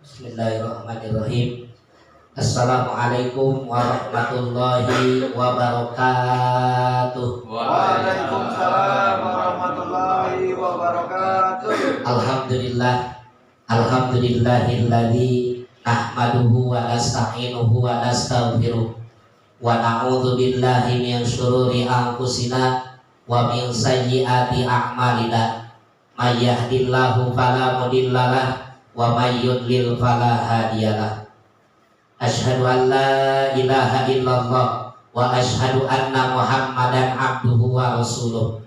Bismillahirrahmanirrahim. Assalamualaikum warahmatullahi wabarakatuh. Waalaikumsalam warahmatullahi wabarakatuh. Alhamdulillahilladzi nahmaduhu wa nasta'inuhu wa nastaghfiruh wa na'udzu billahi min syururi anfusina wa min sayyiati a'malina. May yahdihillahu fala mudhillalah wa may yudlil fala hadiyalah. Asyhadu an la ilaha illallah wa asyhadu anna Muhammadan abduhu wa rasuluh.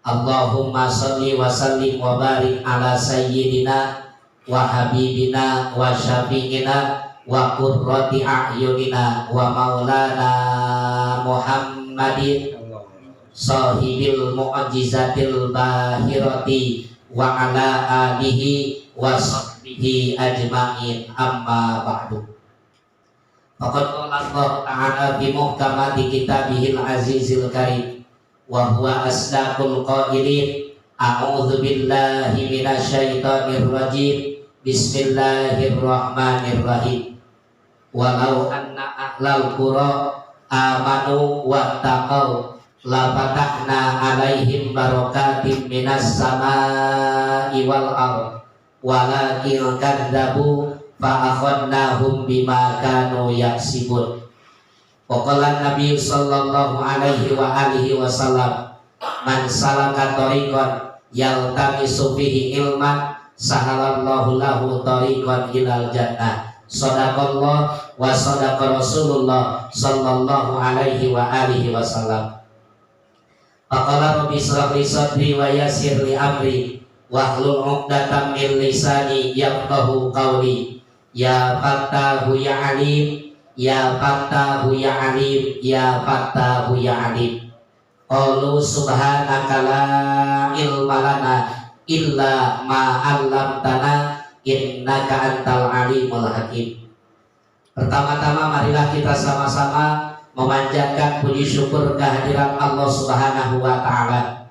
Allahumma shalli wa sallim wa barik ala sayyidina wa habibina wa syafi'ina wa qurrati a'yunina wa maulana Muhammadin sahibil mu'jizatil bahirati wa ala alihi wa sahbihi ajma'in, amma ba'du. Faqad qala Allah ta'ala bi muhkamati kitabihil azizil karim wa huwa asdaqul qailin. A'udzu billahi minasyaitonir rajim. Bismillahirrahmanirrahim. Walau anna ahlal qura amanu wattaqau la fatahna alaihim barakatim minas samaa'i wal ardh walakin kadzabu fa akhadnahum bima kanu yaksibun. Wa qala Nabi sallallahu alaihi wa alihi wasallam, man salaka tariqan yaltamisu fihi ilman sahalallahu lahu tariqan ilal jannah. Shadaqallah wa shadaqa Rasulullah sallallahu alaihi wa alihi wasallam. Faqala rabbi shrah li sadri wa yassir li amri wahlul 'uqdatam min lisani yafqahu qawli. Ya Fattahu ya Alim, ya Fattahu ya Alim, ya Fattahu ya Alim. Qalu subhanaka la ilma lana illa ma 'allamtana innaka antal alimul hakim. Pertama-tama marilah kita sama-sama memanjatkan puji syukur kehadiran Allah Subhanahu wa taala,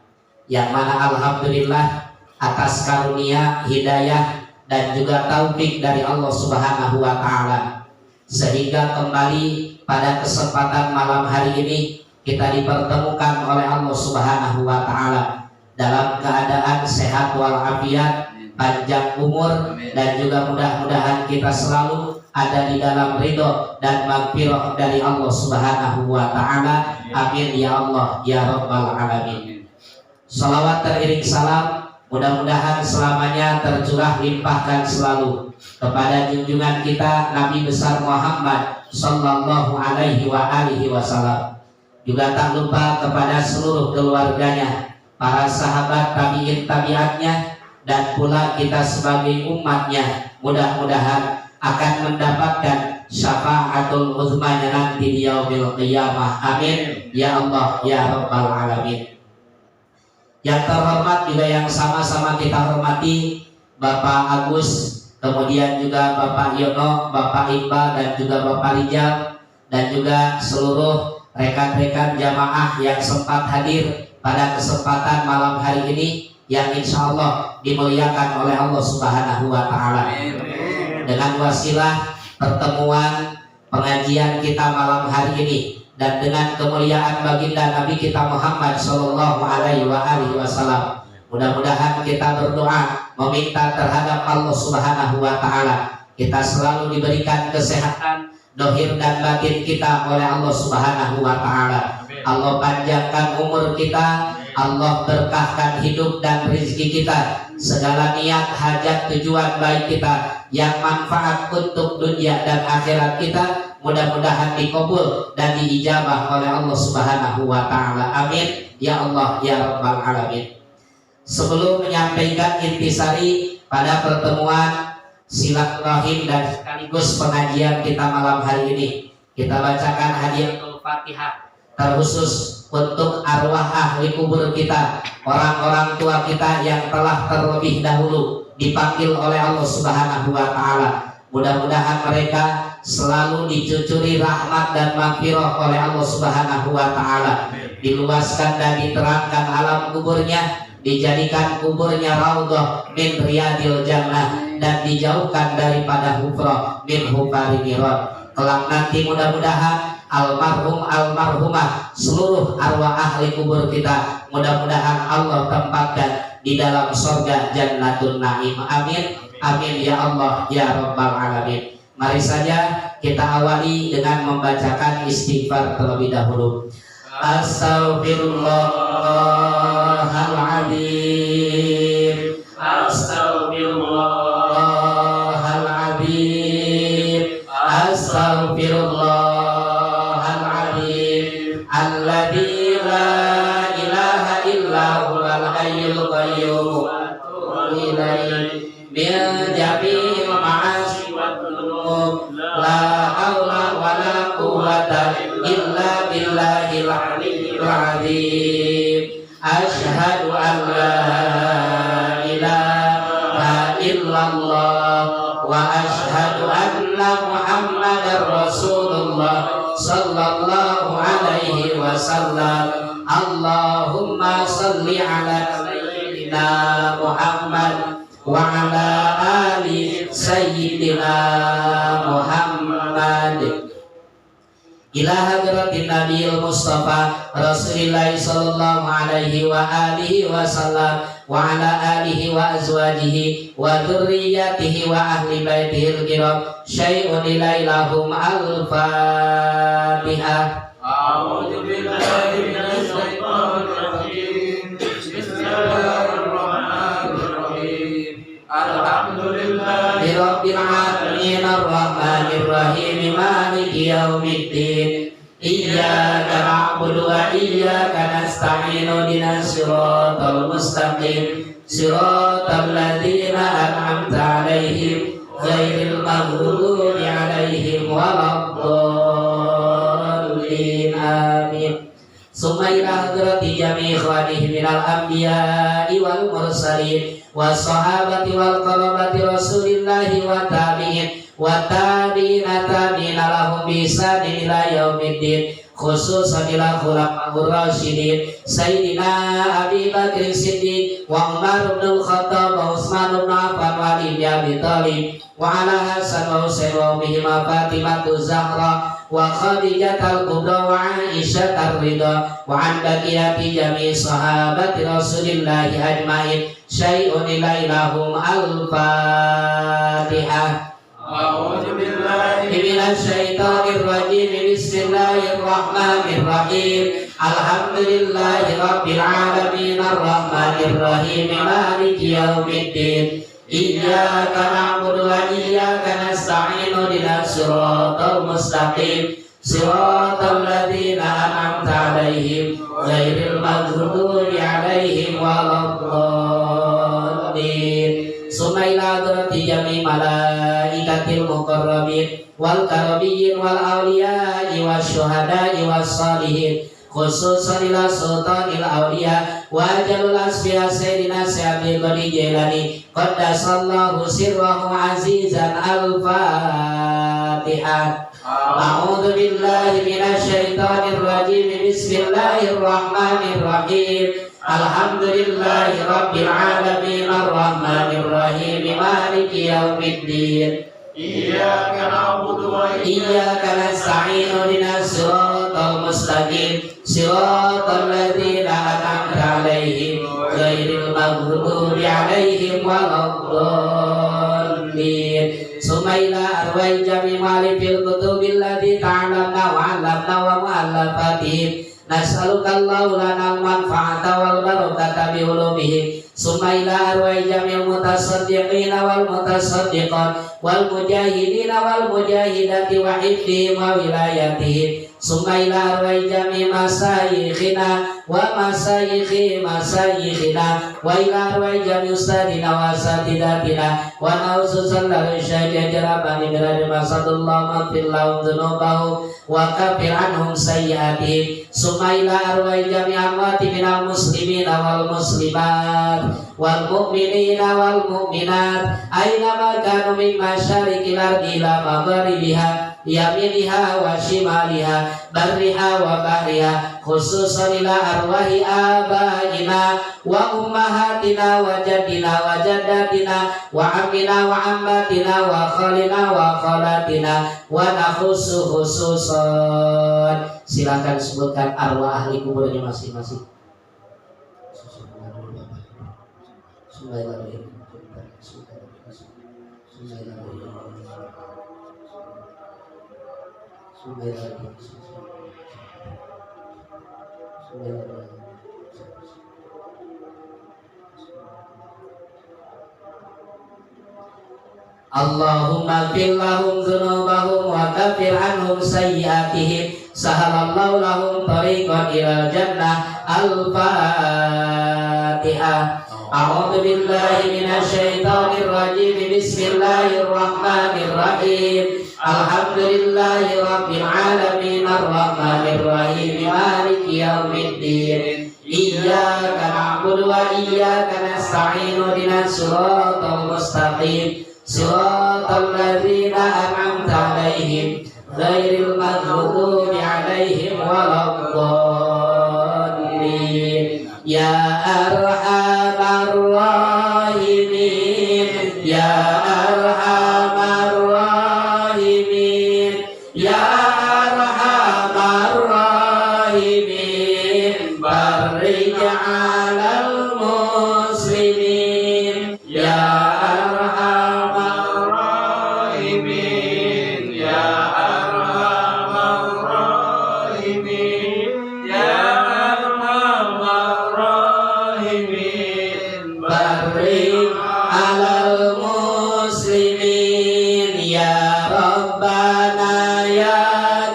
yang mana alhamdulillah atas karunia, hidayah dan juga taufik dari Allah Subhanahu wa taala, sehingga kembali pada kesempatan malam hari ini kita dipertemukan oleh Allah Subhanahu wa taala dalam keadaan sehat walafiat, panjang umur, dan juga mudah-mudahan kita selalu ada di dalam ridho dan maghfirah dari Allah Subhanahu wa taala. Amin ya Allah ya rabbal alamin. Salawat teriring salam mudah-mudahan selamanya tercurah limpahkan selalu kepada junjungan kita Nabi besar Muhammad sallallahu alaihi wa alihi wasallam. Juga tak lupa kepada seluruh keluarganya, para sahabat tabi'in tabi'atnya, dan pula kita sebagai umatnya. Mudah-mudahan akan mendapatkan syafaatul uzmanya nanti di yaumil qiyamah. Amin ya Allah ya rabbal alamin. Yang terhormat juga yang sama-sama kita hormati Bapak Agus, kemudian juga Bapak Yono, Bapak Iqbal, dan juga Bapak Rijal, dan juga seluruh rekan-rekan jamaah yang sempat hadir pada kesempatan malam hari ini, yang insya Allah dimuliakan oleh Allah Subhanahu wa taala. Dengan wasilah pertemuan pengajian kita malam hari ini dan dengan kemuliaan baginda Nabi kita Muhammad sallallahu alaihi wa alihi wasallam, mudah-mudahan kita berdoa meminta terhadap Allah Subhanahu wa taala kita selalu diberikan kesehatan dohir dan batin kita oleh Allah Subhanahu wa taala. Allah panjangkan umur kita, Allah berkahkan hidup dan rezeki kita, segala niat, hajat, tujuan baik kita yang manfaat untuk dunia dan akhirat kita mudah-mudahan dikabul dan diijabah oleh Allah Subhanahu wa taala. Amin ya Allah ya rabbal alamin. Sebelum menyampaikan intisari pada pertemuan silaturahim dan sekaligus pengajian kita malam hari ini, kita bacakan hadiatul Fatihah terkhusus untuk arwah ahli kubur kita, orang-orang tua kita yang telah terlebih dahulu dipanggil oleh Allah Subhanahu wa taala. Mudah-mudahan mereka selalu dicucuri rahmat dan maghfirah oleh Allah Subhanahu wa taala, diluaskan dan diterangkan alam kuburnya, dijadikan kuburnya raudhah min riyadil jannah, dan dijauhkan daripada hufrah min hufari niron. Kelak nanti mudah-mudahan almarhumah seluruh arwah ahli kubur kita mudah-mudahan Allah tempatkan di dalam surga Jannatun Naim. Amin amin ya Allah ya rabbal alamin. Mari saja kita awali dengan membacakan istighfar terlebih dahulu. Astaghfirullahaladzim, astaghfirullahaladzim, astaghfirullahaladzim, alladzi la ilaha illa huwal hayyul qayyum wa atubu ilaihi min jami'il ma'asi wa dzunub, la haula wa la quwwata illa billahil aliyyil azim. Asyhadu an la ilaha illallah wa asyhadu anna Muhammadar Rasulullah sallallahu alaihi wasallam. Allahumma salli ala sayyidina Muhammad wa ala ali sayyidina Muhammad. Ila hadratin Nabiyil Mustafa Rasulillah sallallahu alaihi wa alihi wasallam wa ala alihi wa azwajihi wa dzurriyyatihi wa ahli baitihil kiram syai'un ilailahum al-Fatihah. A'udzu billahi minasy syaithanir rajim. Bismillahirrahmanirrahim. Alhamdulillahi rabbil alamin arrahmanir rahim maliki yaumiddin. Iyyaka na'budu wa iyyaka nasta'in ihdinas siratal mustaqim siratal ladzina an'amta 'alaihim ghairil maghdubi 'alaihim waladdallin. Amin. Summa ila hadrati jami'i ikhwanihi minal anbiya'i wal mursalin wassahabati wal qarabati rasulillahi wa tabi'in wa tabi'ina tabi'ina lahum bi ihsanin ila yaumiddin, khususan ila khulafa'ur rasyidin sayyidina Abi Bakr Siddiq wa Umar bin Khattab wa Utsman bin Affan wa Ali bin Abi Thalib wa ala Hasan wa Husain wa ummihima Fatimatu Zahra wa Khadijatul Kubra wa Aisyah ar-Ridha wa an baqiyati jami'i sahabati Rasulillahi ajmain syai'un ilailahum al-Fatihah. A'udzu billahi minasy syaithanir rajim. Bismillahirrahmanirrahim. Alhamdulillahi rabbil alamin arrahmanir rahim maliki yaumiddin. Iyyaka na'budu wa iyyaka nasta'in ihdinas siratal mustaqim siratal ladzina an'amta 'alaihim ghairil maghdubi 'alaihim waladdallin. Summa ila hadrati jami' malaikatil muqarrabin wal karabiyyin wal awliya'i wasyuhada'i wassalihin, khususan ila sultanil awliya wa jalul asfiya sayyidina Syekh Abdul Jailani qaddasallahu sirrahu azizan. Al-Fatihah. A'udzu billahi minasy syaithanir rajim. Bismillahirrahmanirrahim. Alhamdulillahi rabbil alamin arrahmanir rahim maliki yaumiddin. Iyyaka na'budu wa iyyaka nasta'in ihdinas siratal mustaqim siratal ladzina an'amta 'alaihim ghairil maghdubi 'alaihim waladdallin. Summa ila arwai jami' malifil kutubil ladzi ta'allamna wa 'allamna wa mu'allafatihim nas'aluka Allahu lana al-manfa'ata wal barakata bi ulumihim. Summa ila arwai jami'il mutasaddiqina wal mutasaddiqat wal mujahidina wal mujahidati wa hifdihim wa wilayatihim. Summa ila arwai jami' masayikhina wa masayikhi masayikhina wa ila arwai jami' ustadina wa asatidatina wa nauzusan dari syaitan jarabani berada masadullah maghfir lahum dzunubahum wa kafir anhum sayyi'atihim. Summa ila arwai jami' amwati minal muslimina wal muslimat wal mu'minina wal mu'minat aina ma kanu min masyariqil ardi ila magharibiha yaminiha wa shimaliha barriha wa bahriha khususan ila arwahi abaina wa ummahatina wa jaddina wa jaddatina wa ammina wa ammatina wa khalina wa khalatina wa nakhusu khususan. Silakan sebutkan arwah ahli kuburnya masing-masing. Allahumma fir lahum dzunubahum wa kafir anhum sayyi'atihim sahalallahu lahum tariqan ilal jannah. Al-Fatihah. A'udzu billahi minasy syaithanir rajim. Bismillahirrahmanir rahim. Alhamdulillahi rabbil alamin arrahmanir rahim maliki yaumiddin. Iyyaka na'budu wa iyyaka nasta'in ihdinas siratal mustaqim siratal ladzina an'amta 'alaihim ghairil maghdubi 'alaihim waladdallin. Ya arhamar rahimin, ya arhamar rahimin, ya arhamar rahimin, barik 'alal muslimin, ya arhamar rahimin, ya arhamar rahimin, ya arhamar rahimin, barik 'alal muslimin, ya Rabbana ya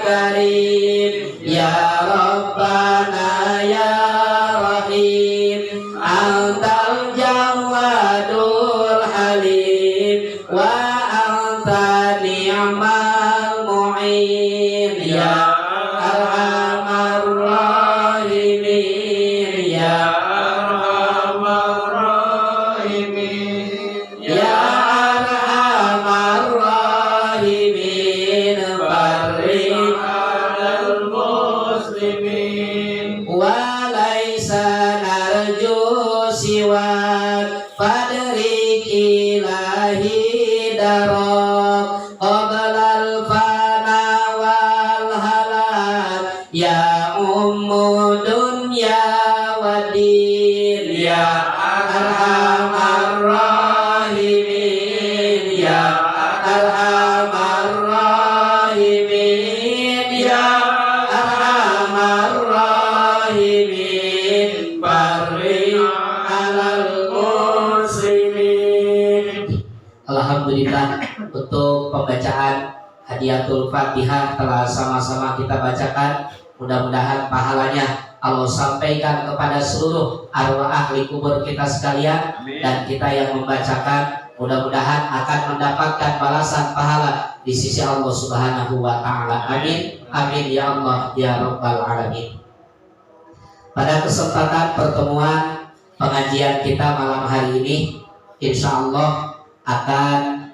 Karim, ya Rabbana ya Rahim, Antal Jawadul Halim wa anta ni'mal mu'in, ya arhamar rahimin, ya arhamar rahimin, ya arhamar rahimin, barik 'alal muslimin wa laisa narju siwak fadrik ilahi darab qablal fana wal halak ya ummu dunya wadin, ya arhamar rahimin, ya arhamar rahimin, ya arhamar rahimin, barik 'alal muslimin. Alhamdulillah, untuk pembacaan hadiatul Fatihah telah sama-sama kita bacakan. Mudah-mudahan pahalanya Allah sampaikan kepada seluruh arwah ahli kubur kita sekalian. Dan kita yang membacakan mudah-mudahan akan mendapatkan balasan pahala di sisi Allah Subhanahu wa ta'ala. Amin. Amin ya Allah ya Rabbal alamin. Pada kesempatan pertemuan pengajian kita malam hari ini, insya Allah akan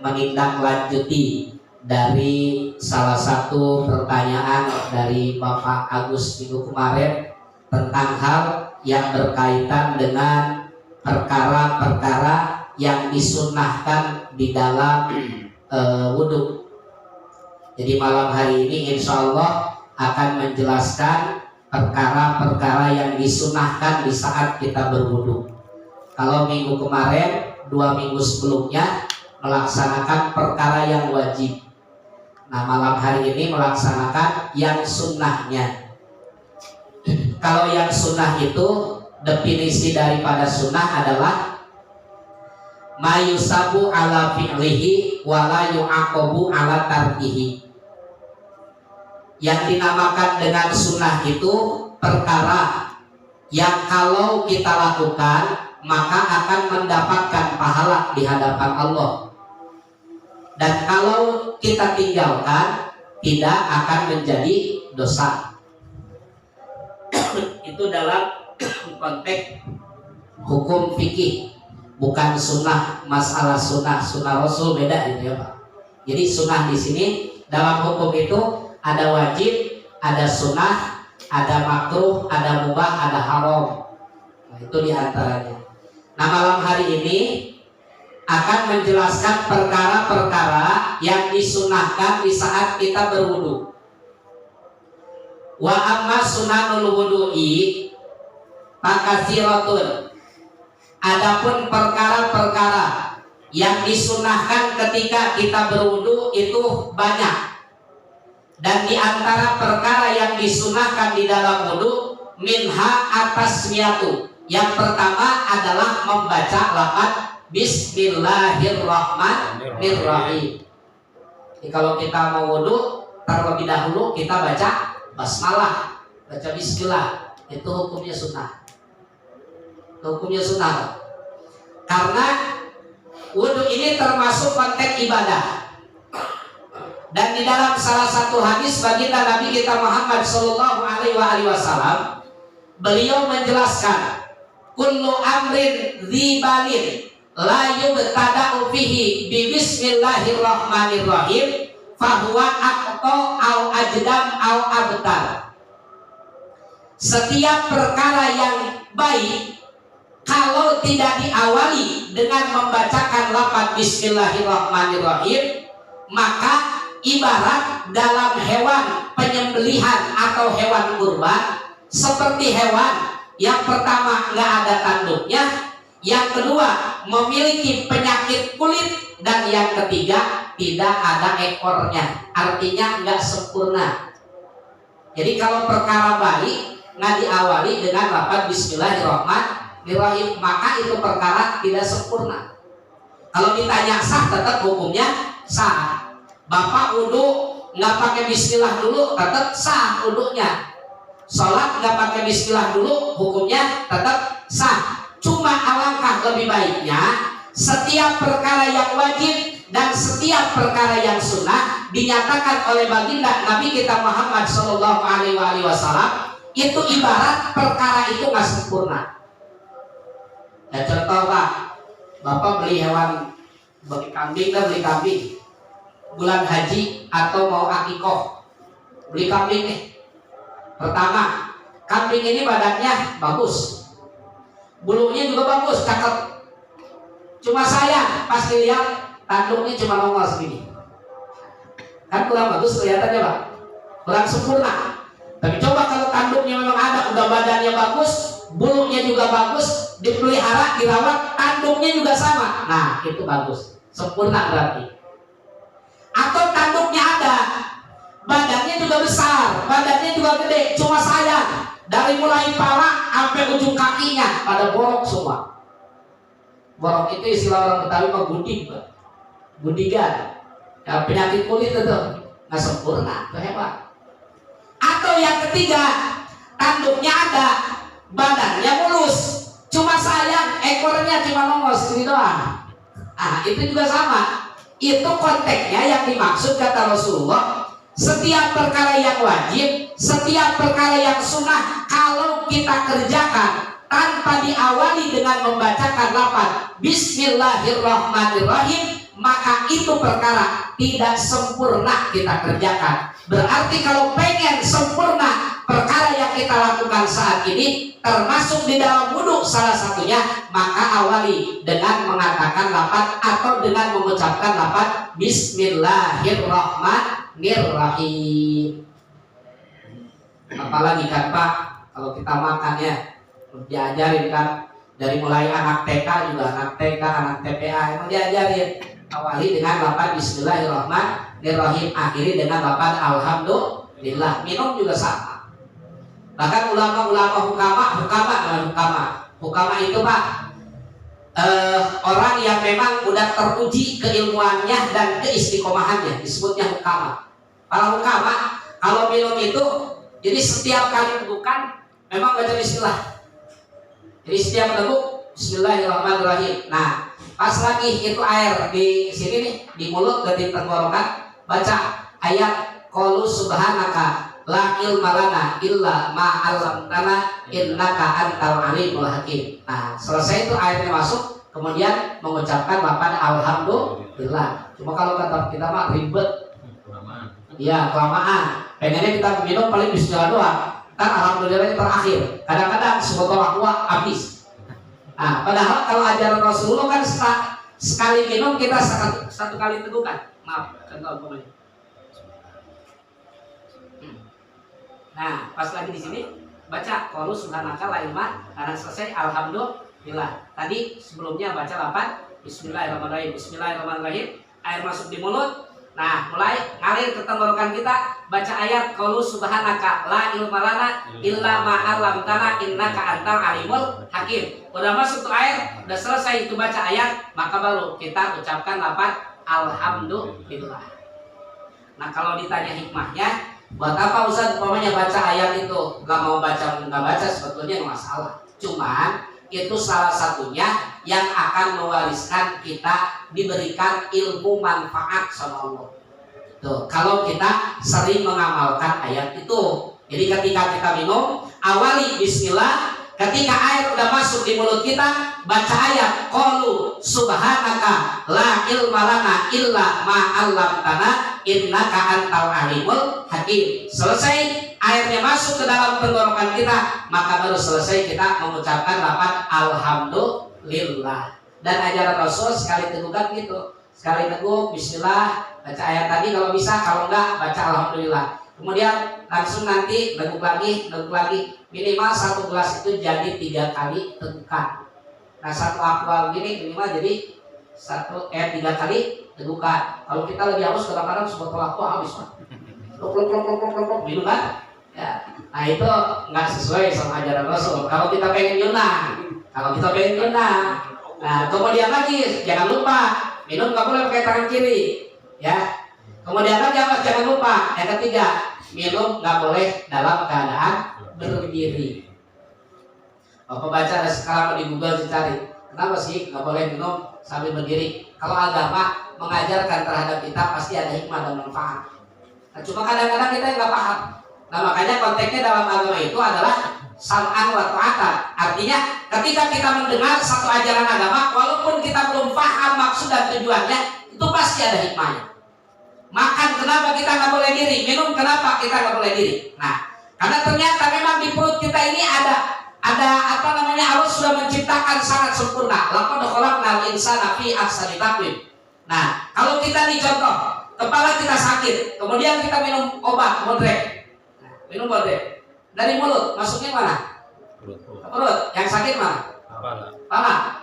menindaklanjuti dari salah satu pertanyaan dari Bapak Agus minggu kemarin tentang hal yang berkaitan dengan perkara-perkara yang disunnahkan di dalam wudhu. Jadi malam hari ini insya Allah akan menjelaskan perkara-perkara yang disunnahkan di saat kita berwudhu. Kalau minggu kemarin, 2 minggu sebelumnya melaksanakan perkara yang wajib. Nah malam hari ini melaksanakan yang sunnahnya. Kalau yang sunnah itu, definisi daripada sunnah adalah mayusabu ala fi'lihi wala yu'aqabu ala tarkihi. Yang dinamakan dengan sunnah itu perkara yang kalau kita lakukan maka akan mendapatkan pahala di hadapan Allah. Dan kalau kita tinggalkan tidak akan menjadi dosa. Itu dalam konteks hukum fikih, bukan sunnah. Masalah sunnah Rasul beda gitu ya Pak. Jadi sunnah di sini dalam hukum itu ada wajib, ada sunnah, ada makruh, ada mubah, ada haram. Nah, itu diantaranya. Nah, malam hari ini akan menjelaskan perkara-perkara yang disunahkan di saat kita berwudu. Wa amma sunanul wudu'i fakasiratun. Adapun perkara-perkara yang disunahkan ketika kita berwudu itu banyak. Dan di antara perkara yang disunahkan di dalam wudu minha atasmiyatu. Yang pertama adalah membaca lafaz Bismillahirrahmanirrahim. Jadi kalau kita mau wudu terlebih dahulu kita baca basmalah, baca bismillah. Itu hukumnya sunnah. Hukumnya sunnah. Karena wudu ini termasuk konteks ibadah. Dan di dalam salah satu hadis baginda Nabi kita Muhammad sallallahu alaihi wasallam, beliau menjelaskan kullu amrin dzibalin la yubtada'u fihi bi bismillahirrahmanirrahim fahuwa aqta au ajdam au abtar. Setiap perkara yang baik kalau tidak diawali dengan membacakan lafaz bismillahirrahmanirrahim, maka ibarat dalam hewan penyembelihan atau hewan kurban, seperti hewan yang pertama nggak ada tanduknya, yang kedua memiliki penyakit kulit, dan yang ketiga tidak ada ekornya, artinya nggak sempurna. Jadi kalau perkara baik nggak diawali dengan lafaz bismillahirrahmanirrahim, maka itu perkara tidak sempurna. Kalau ditanya sah, tetap hukumnya sah. Bapak wudu nggak pakai bismillah dulu, tetap sah wudunya. Sholat nggak pakai bismillah dulu, hukumnya tetap sah. Cuma alangkah lebih baiknya setiap perkara yang wajib dan setiap perkara yang sunnah dinyatakan oleh baginda Nabi kita Muhammad sallallahu alaihi wasallam itu ibarat perkara itu nggak sempurna. Ya contoh Pak, Bapak beli hewan, beli kambing dan beli kambing bulan haji atau mau akikoh, beli kambing nih. Pertama, kambing ini badannya bagus, bulunya juga bagus, cakep. Cuma sayang pas dilihat tanduknya cuma nongol segini, kan kurang bagus kelihatannya Pak, kurang sempurna. Tapi coba kalau tanduknya memang ada, udah badannya bagus, bulunya juga bagus, dipelihara, dirawat, tanduknya juga sama, nah itu bagus, sempurna berarti. Atau tanduknya ada, badannya juga besar, badannya juga gede, cuma sayang dari mulai pala sampai ujung kakinya pada borok semua. Borok itu istilah orang Betawi mah gudik, gudigan. Ya, penyakit kulit itu nggak sempurna, itu hebat. Atau yang ketiga, tanduknya ada, badannya mulus, cuma sayang ekornya cuma nongol segini doang. Ah, itu juga sama. Itu konteksnya yang dimaksud kata Rasulullah. Setiap perkara yang wajib, setiap perkara yang sunnah, kalau kita kerjakan tanpa diawali dengan membacakan lafaz Bismillahirrahmanirrahim, maka itu perkara tidak sempurna kita kerjakan. Berarti kalau pengen sempurna perkara yang kita lakukan saat ini, termasuk di dalam wudu salah satunya, maka awali dengan mengatakan lafaz atau dengan mengucapkan lafaz Bismillahirrahmanirrahim. Apalagi kan Pak, kalau kita makan ya, diajarin kan dari mulai anak TK juga, anak TK, anak TPA, emang diajarin awali dengan lafaz Bismillahirrahmanirrahim, akhiri dengan lafaz Alhamdulillah. Minum juga sama. Bahkan ulama-ulama hukama itu Pak, orang yang memang udah teruji keilmuannya dan keistiqomahannya, disebutnya hukama. Para hukama kalau minum itu, jadi setiap kali tegukan memang baca bismillah. Jadi setiap teguk Bismillahirrahmanirrahim. Nah, pas lagi itu air di sini nih, di mulut dan di tenggorokan, baca ayat qalu subhanaka la ilma lana illa ma 'allamtana innaka antal alimul hakim. Nah, selesai itu airnya masuk, kemudian mengucapkan lafaz alhamdulillah. lillah. Cuma kalau kata kita mah ribet. Iya, kelamaan. Pengennya kita minum paling bismillah doang. Kan alhamdulillah ini terakhir. Kadang-kadang sebotol aqua habis. Nah, padahal kalau ajaran Rasulullah kan sekali minum kita satu kali teguhkan. Maaf, contoh umpamanya. Nah, pas lagi di sini baca qaulu subhanaka la ilma, karena selesai alhamdulillah. Tadi sebelumnya baca lapan bismillahirrahmanirrahim. Bismillahirrahmanirrahim. Air masuk di mulut. Nah, mulai ngalir ke tenggorokan kita, baca ayat qaulu subhanaka la ilma lana illa ma 'allamtana innaka antal alimul hakim. Udah masuk tuh air, udah selesai itu baca ayat, maka baru kita ucapkan lapan alhamdulillah. Nah, kalau ditanya hikmahnya, buat apa Ustaz umpamanya baca ayat itu? Gak mau baca, nggak baca sebetulnya nggak masalah. Cuman itu salah satunya yang akan mewariskan kita diberikan ilmu manfaat sama Allah. Tuh, kalau kita sering mengamalkan ayat itu. Jadi ketika kita minum, awali bismillah. Ketika air udah masuk di mulut kita, baca ayat qaulu subhanaka la ilma lana illa ma 'allamtana innaka antal alimul hakim. Selesai airnya masuk ke dalam tenggorokan kita, maka baru selesai kita mengucapkan lapan alhamdulillah. Dan ajaran Rasul sekali teguhkan gitu. Sekali teguh bismillah, baca ayat tadi kalau bisa, kalau enggak baca alhamdulillah. Kemudian langsung nanti teguk lagi. Minimal satu gelas itu jadi 3 kali tegukan. Nah, satu aqua begini minimal jadi 3 kali tegukan. Kalau kita lebih haus kadang-kadang sebotol aqua habis, Pak. Lok minum kan? Ya. Nah, itu nggak sesuai sama ajaran Rasul. Kalau kita pengen nyunah, nah kemudian lagi jangan lupa minum nggak boleh pakai tangan kiri, ya. Kemudian lagi jangan lupa yang ketiga, minum nggak boleh dalam keadaan berdiri. Bapak baca sekarang di Google dicari, kenapa sih nggak boleh minum sambil berdiri? Kalau agama mengajarkan terhadap kita pasti ada hikmah dan manfaat. Nah, cuma kadang-kadang kita nggak paham. Nah, makanya konteksnya dalam agama itu adalah sam'an wa ta'atan. Artinya ketika kita mendengar satu ajaran agama, walaupun kita belum paham maksud dan tujuannya, itu pasti ada hikmahnya. Makan kenapa kita nggak boleh diri? Minum kenapa kita nggak boleh diri? Nah, karena ternyata memang di perut kita ini ada Allah sudah menciptakan sangat sempurna. Laqad khalaqnal insana fi ahsani taqwim. Nah, kalau kita nih contoh, kepala kita sakit, kemudian kita minum obat bodrek. Minum bodrek. Dari mulut masuknya mana? Perut. Yang sakit mana? Kepala.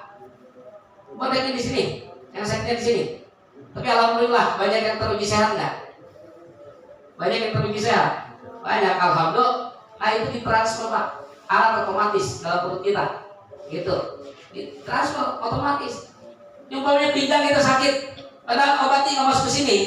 Bodreknya di sini, yang sakitnya di sini. Tapi alhamdulillah banyak yang teruji sehat nggak? Banyak yang teruji sehat. Banyak, alhamdulillah. Nah, itu ditransfer Pak. Alat otomatis dalam perut kita, gitu. Ditransfer otomatis. Umpamanya pinggang kita sakit, padahal obatnya nggak masuk ke sini,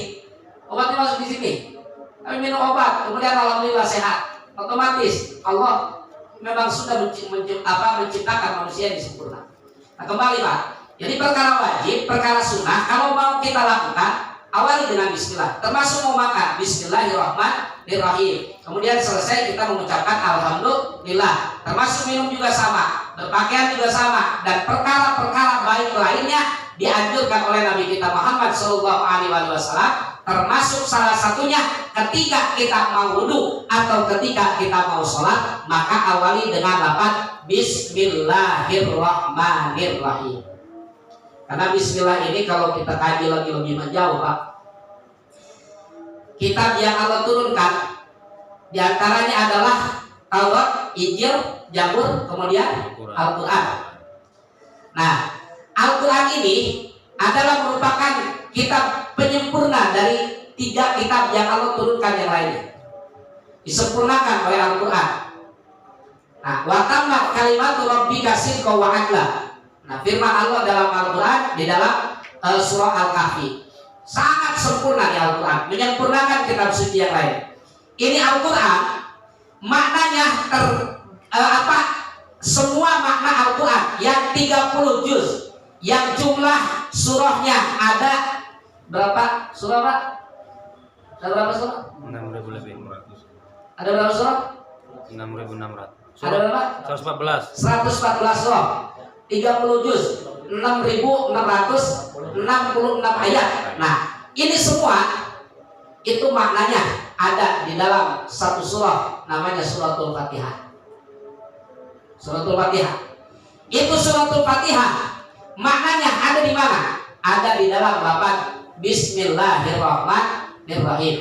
obatnya masuk di sini. Tapi minum obat, kemudian alhamdulillah sehat. Otomatis Allah memang sudah menciptakan manusia yang sempurna. Nah, kembali Pak. Jadi perkara wajib, perkara sunnah, kalau mau kita lakukan, awali dengan bismillah. Termasuk mau makan, bismillahirrahmanirrahim. Kemudian selesai kita mengucapkan alhamdulillah. Termasuk minum juga sama, berpakaian juga sama, dan perkara-perkara baik lainnya dianjurkan oleh Nabi kita Muhammad SAW. Termasuk salah satunya ketika kita mau wudu atau ketika kita mau sholat, maka awali dengan lafaz bismillahirrahmanirrahim. Karena bismillah ini kalau kita kaji lagi lebih menjauh Pak, kitab yang Allah turunkan diantaranya adalah Taurat, Injil, Zabur, kemudian Al-Quran. Nah, Al-Quran ini adalah merupakan kitab penyempurna dari 3 kitab yang Allah turunkan yang lainnya. Disempurnakan oleh Al-Quran. Nah, wa tammat kalimatu rabbika sidqan wa adla. Nah, firman Allah dalam Al-Quran di dalam surah Al-Kahfi sangat sempurna di Al-Quran, menyempurnakan kitab suci yang lain. Ini Al-Quran maknanya semua makna Al-Quran yang 30 juz, yang jumlah surahnya ada berapa surah Pak? Ada berapa surah? 6.500. Ada berapa surah? 6.600. Ada berapa? 114. 114 surah, 30 juz, 6.614 ayat. Nah, ini semua itu maknanya ada di dalam satu surah namanya suratul Fatihah. Suratul Fatihah. Itu suratul Fatihah maknanya ada di mana? Ada di dalam lafaz Bismillahirrahmanirrahim.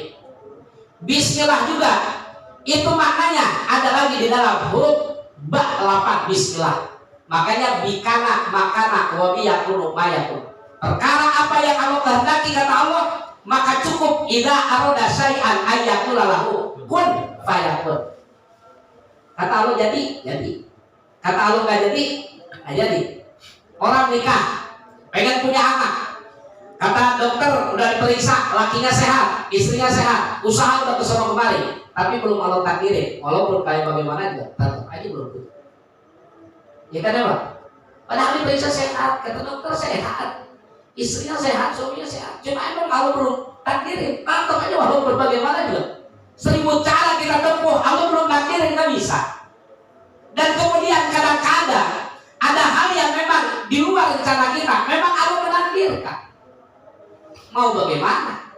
Bismillah juga itu maknanya ada lagi di dalam huruf ba lafaz bismillah. Makanya bikana makana wa biyakunu mayakun. Perkara apa yang Allah kehendaki kata Allah, maka cukup idza arada syai'an ayyakula lahu kun fayakun. Kata Allah jadi. Kata Allah enggak jadi, enggak jadi. Orang nikah, pengen punya anak. Kata dokter udah diperiksa, lakinya sehat, istrinya sehat, usaha udah kesana kemari, tapi belum Allah takdirin. Walaupun kayak bagaimana juga, tetap aja belum. Ya kan ya Pak? Padahal diperiksa sehat, kata dokter sehat, istrinya sehat, suaminya sehat. Cuma emang kalau belum takdirin, tetap aja walaupun bagaimana juga. 1000 cara kita tempuh, Allah belum takdirin, nggak bisa. Dan kemudian kadang-kadang ada hal yang memang di luar rencana kita, memang Allah menakdirkan. Mau bagaimana?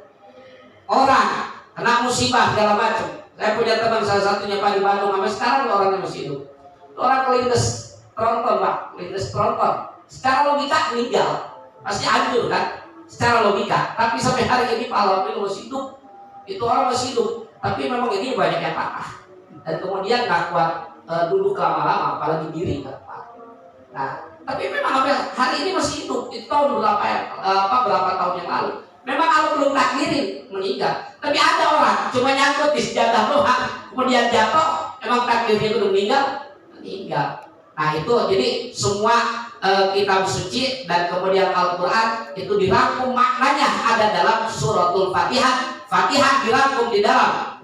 Orang kena musibah segala macam. Saya punya teman salah satunya Pak di Bandung, sampai sekarang orangnya masih hidup. Orang kelindes tronton Pak, kelindes tronton. Secara logika meninggal, pasti hancur kan? Secara logika. Tapi sampai hari ini Pak Alhamdulillah masih hidup. Itu orang masih hidup. Tapi memang ini banyak yang patah. Dan kemudian nggak kuat duduk lama-lama, apalagi diri nggak kuat. Nah, tapi memang hari ini masih hidup. Itu tahun berapa tahun yang lalu. Memang Allah belum takdirin meninggal. Tapi ada orang cuma nyangkut di sejadah doang, kemudian jatuh, emang takdirnya itu meninggal. Nah itu jadi semua kitab suci dan kemudian Al-Quran itu dirangkum maknanya ada dalam suratul Fatihah. Fatihah dirangkum di dalam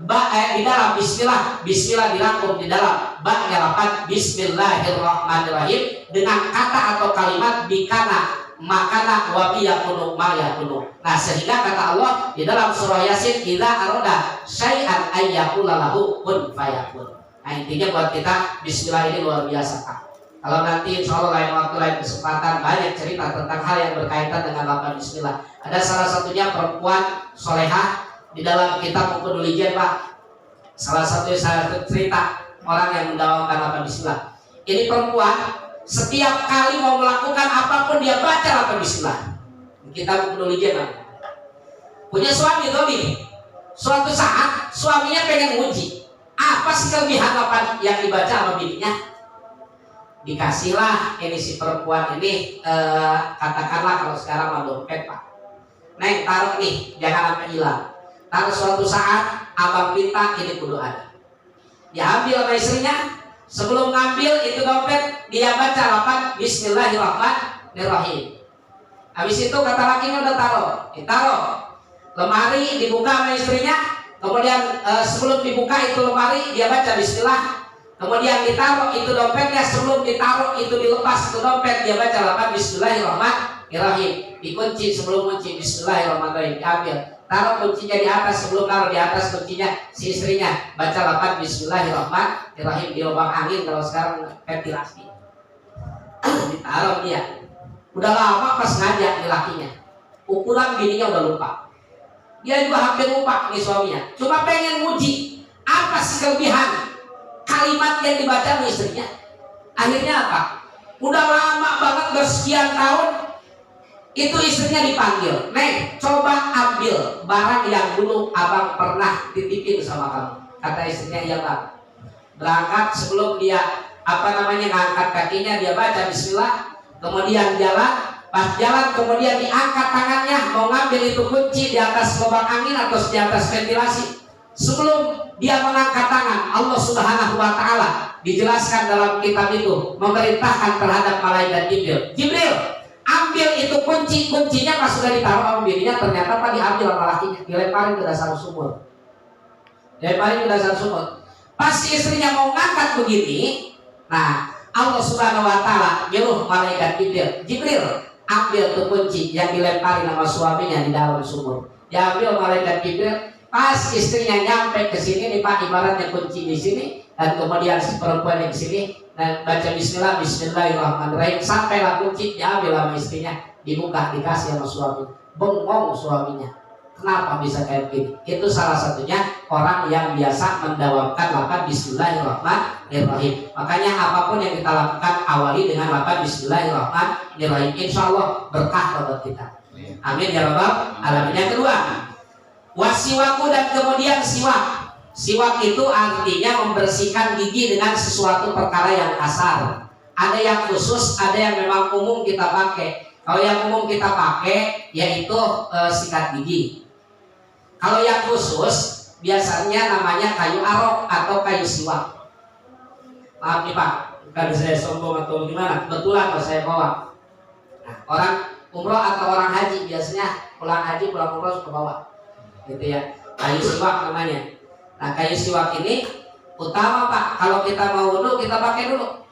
di dalam Bismillah. Bismillah dirangkum di dalam lafaz Bismillahirrahmanirrahim dengan kata atau kalimat bikana makana wa biyakunu mayakunu. Nah sehingga kata Allah di dalam surah Yasin idza arada syai'an ayyakula lahu kun fayakun. Nah intinya buat kita Bismillah ini luar biasa Kak. Kalau nanti insya Allah lain waktu lain kesempatan banyak cerita tentang hal yang berkaitan dengan lafaz Bismillah. Ada salah satunya perempuan solehah di dalam kitab Pedulijian Pak. Salah satu cerita orang yang mendawamkan lafaz Bismillah. Ini perempuan setiap kali mau melakukan apapun dia baca lafaz Bismillah. Kita Pedulijian Pak. Punya suami Tommy. Suatu saat suaminya pengen uji apa sih kelebihan lafaz yang dibaca sama bininya. Dikasihlah ini si perempuan ini katakanlah kalau sekarang mah dompet Pak. Neng taruh nih jangan sampai hilang. Taruh suatu saat abang minta ini kudu ada. Dia ambil sama istrinya. Sebelum ngambil itu dompet dia baca lafaz Bismillahirrahmanirrahim. Habis itu kata lakinya udah taruh. Ditaruh. Lemari dibuka sama istrinya. Kemudian sebelum dibuka itu lemari dia baca Bismillah. Kemudian ditaruh itu dompetnya, sebelum ditaruh itu dilepas itu dompet dia baca lafaz Bismillahirrahmanirrahim. Dikunci sebelum kunci Bismillahirrahmanirrahim diambil. Taruh kuncinya di atas, sebelum taruh di atas kuncinya si istrinya baca lafaz Bismillahirrahmanirrahim di lubang angin kalau sekarang ventilasi. Ditaruh dia. Udah lama pas ngajak di lakinya. Ukuran bininya udah lupa. Dia juga hampir lupa nih suaminya. Cuma pengen nguji apa sih kelebihan kalimat yang dibaca oleh istrinya. Akhirnya apa? Udah lama banget bersekian tahun itu istrinya dipanggil. Neng, coba ambil barang yang dulu abang pernah titipin sama kamu. Kata istrinya iya bang. Berangkat sebelum dia ngangkat kakinya dia baca Bismillah. Kemudian jalan. Pas jalan kemudian diangkat tangannya mau ngambil itu kunci di atas lubang angin atau di atas ventilasi. Sebelum dia mengangkat tangan, Allah Subhanahu wa Ta'ala dijelaskan dalam kitab itu memerintahkan terhadap malaikat Jibril, ambil itu kuncinya pas sudah ditaruh sama bininya ternyata apa diambil sama lakinya, dilemparin ke dasar sumur. Pas istrinya mau ngangkat begini, nah Allah Subhanahu wa Ta'ala nyuruh malaikat Jibril ambil tuh kunci yang dilemparin sama suaminya di dalam sumur. Diambil malaikat Jibril. Pas istrinya nyampe ke sini nih Pak, ibaratnya kunci di sini dan kemudian si perempuan di sini dan baca Bismillahirrahmanirrahim sampailah kunci diambil sama istrinya dibuka dikasih sama suami, bengong suaminya. Kenapa bisa kayak gini? Itu salah satunya orang yang biasa mendawamkan lafaz Bismillahirrahmanirrahim. Makanya apapun yang kita lakukan awali dengan lafaz Bismillahirrahmanirrahim. Insya Allah berkah buat kita. Amin ya rabbal alamin. Yang kedua, wasiwaku dan kemudian siwak. Siwak itu artinya membersihkan gigi dengan sesuatu perkara yang kasar. Ada yang khusus, ada yang memang umum kita pakai. Kalau yang umum kita pakai yaitu sikat gigi. Kalau yang khusus biasanya namanya kayu arok atau kayu siwak. Maaf nih Pak, bukan saya sombong atau gimana, kebetulan kalau saya bawa. Nah, orang umroh atau orang haji biasanya pulang haji pulang umroh suka bawa, gitu ya. Kayu siwak namanya. Nah, kayu siwak ini utama Pak. Kalau kita mau wudu kita pakai dulu.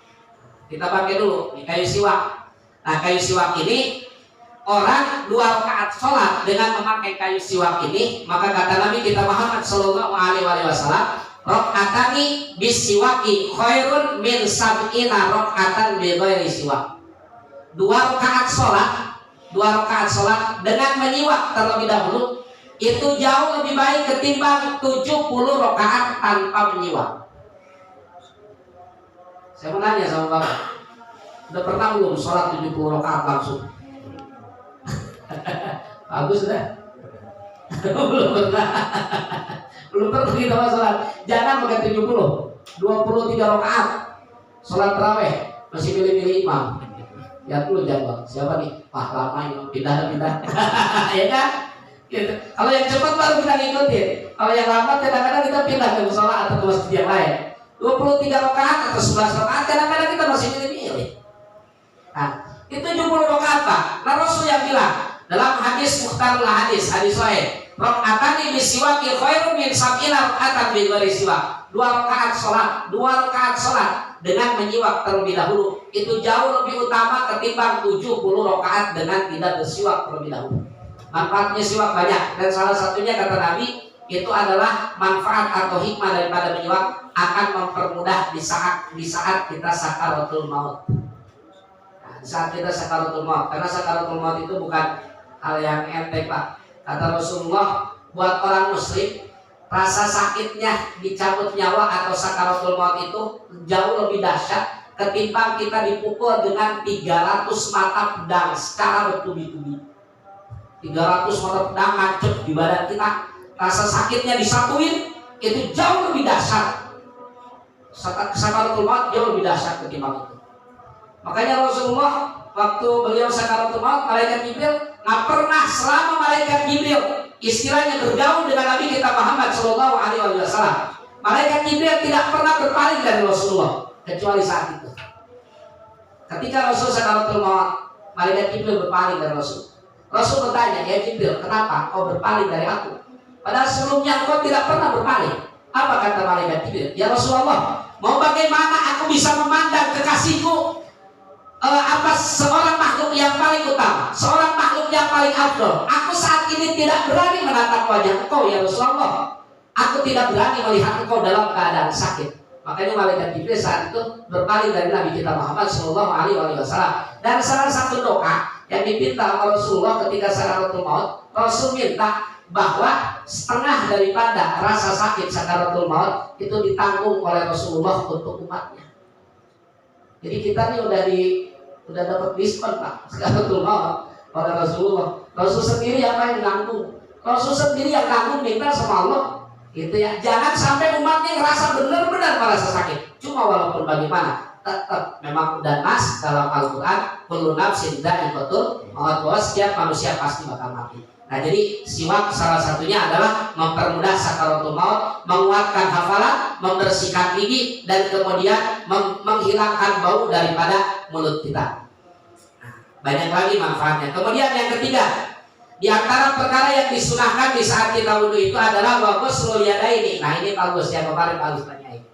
Kita pakai dulu di kayu siwak. Nah, kayu siwak ini orang 2 rakaat sholat dengan memakai kayu siwak ini, maka kata Nabi kita Muhammad Sallallahu Alaihi Wasallam, rakaatani bisiwaki khairun min sab'ina rakaatan bi ghairi siwak. 2 rakaat sholat dengan menyiwak terlebih dahulu itu jauh lebih baik ketimbang 70 rakaat tanpa menyiwak. Saya mau nanya sama Bapak, udah pernah belum sholat 70 rakaat langsung? Bagus dah. Belum pernah. Belum pernah kita sholat. Jangan pakai 70, 23 rakaat sholat tarawih masih pilih-pilih imam. Ya dulu jawab. Siapa nih? Wah lama ini pindah. Ya kan? Gitu. Kalau yang cepat baru kita ngikutin. Kalau yang lambat kadang-kadang kita pindah ke musola atau ke masjid yang lain. 23 rakaat atau 11 rakaat kadang-kadang kita masih pilih-pilih. Nah, itu 70 rakaat Pak. Nah, Rasul yang bilang dalam hadis mukhtarul hadis sahih, rakaatani bisiwaki khairun min sab'ina rakaatan bi ghairi siwak. 2 rakaat salat dengan menyiwak terlebih dahulu itu jauh lebih utama ketimbang 70 rakaat dengan tidak bersiwak terlebih dahulu. Manfaatnya siwak banyak dan salah satunya kata Nabi itu adalah manfaat atau hikmah daripada menyiwak akan mempermudah di saat kita sakaratul maut. Nah, saat kita sakaratul maut, karena sakaratul maut itu bukan hal yang enteng Pak. Kata Rasulullah, buat orang muslim rasa sakitnya dicabut nyawa atau sakaratul maut itu jauh lebih dahsyat ketimbang kita dipukul dengan 300 mata pedang secara bertubi-tubi. 300 mata pedang macet di badan kita, rasa sakitnya disatuin itu jauh lebih dahsyat. Sakaratul maut jauh lebih dahsyat ketimbang itu. Makanya Rasulullah waktu beliau sakaratul maut, malaikat Jibril nggak pernah selama malaikat Jibril istilahnya bergaul dengan Nabi kita Muhammad Sallallahu Alaihi Wasallam, malaikat Jibril tidak pernah berpaling dari Rasulullah kecuali saat itu. Ketika Rasul sakaratul maut, malaikat Jibril berpaling dari Rasul. Rasul bertanya, ya Jibril, kenapa kau berpaling dari aku? Padahal sebelumnya engkau tidak pernah berpaling. Apa kata malaikat Jibril? Ya Rasulullah, mau bagaimana aku bisa memandang kekasihku? Apa seorang makhluk yang paling utama, seorang makhluk yang paling afdol. Aku saat ini tidak berani menatap wajah engkau ya Rasulullah. Aku tidak berani melihat engkau dalam keadaan sakit. Makanya malaikat Jibril saat itu berpaling dari Nabi kita Muhammad Sallallahu Alaihi Wasallam. Dan salah satu doa yang dipinta oleh Rasulullah ketika sakaratul maut, Rasul minta bahwa setengah daripada rasa sakit sakaratul maut itu ditanggung oleh Rasulullah untuk umatnya. Jadi kita nih udah dapat diskon Pak sakaratul maut oleh Rasulullah. Rasul sendiri yang nanggung. Rasul sendiri yang nanggung minta sama Allah. Gitu ya. Jangan sampai umatnya ngerasa benar-benar merasa sakit. Cuma walaupun bagaimana, tetap memang udah nas dalam Al-Quran, kullu nafsin dha'iqatul maut, bahwa setiap manusia pasti bakal mati. Nah, jadi siwak salah satunya adalah mempermudah sakaratul maut, menguatkan hafalan, membersihkan gigi, dan kemudian menghilangkan bau daripada mulut kita. Nah, banyak lagi manfaatnya. Kemudian yang ketiga, di antara perkara yang disunahkan di saat kita wudu itu adalah ghusl yadaini. Nah, ini bagus ya, kemarin bagus tanyain.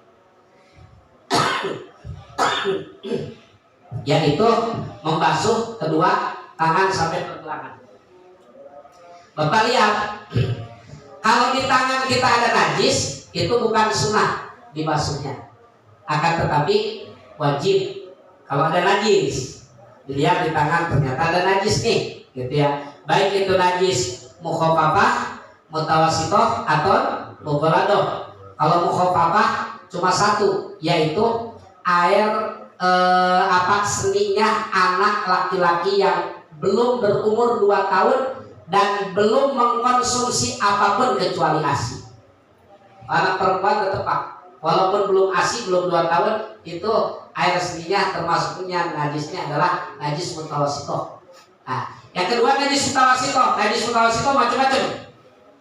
Yaitu membasuh kedua tangan sampai pergelangan. Bapak lihat, kalau di tangan kita ada najis, itu bukan sunnah dibasuhnya, akan tetapi wajib kalau ada najis. dilihat di tangan ternyata ada najis nih, gitu ya. Baik itu najis mukhafafah, mutawasitoh atau mughaladoh. Kalau mukhafafah cuma satu, yaitu air seninya anak laki-laki yang belum berumur 2 tahun dan belum mengkonsumsi apapun kecuali ASI. Anak perempuan tetap walaupun belum ASI, belum 2 tahun, itu air seninya termasuknya najisnya adalah najis mutawasitoh. Nah, yang kedua najis mutawasitoh. Najis mutawasitoh macam-macam.